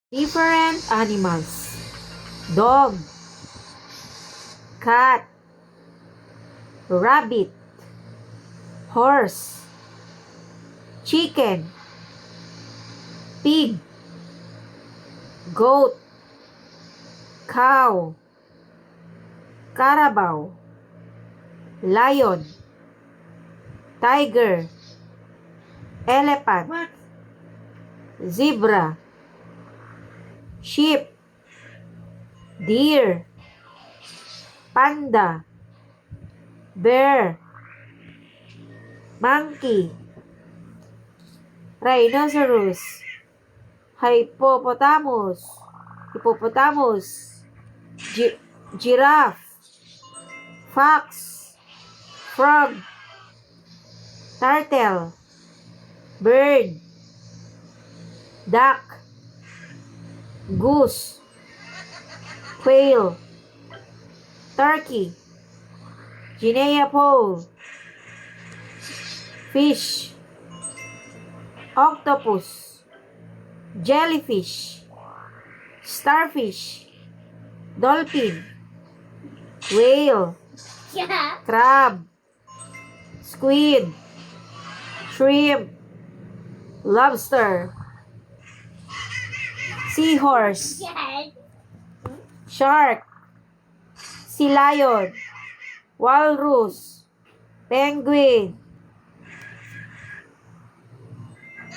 Different animals. Dog, cat, rabbit, horse, chicken, pig, goat, cow, carabao, lion, tiger, elephant, zebra, sheep, deer, panda, bear, monkey, rhinoceros, hippopotamus, giraffe, fox, frog, turtle, bird, duck, goose, quail, turkey, guinea fowl, fish, octopus, jellyfish, starfish, dolphin, whale, crab, squid, shrimp, lobster, seahorse, shark, sea lion, walrus, penguin,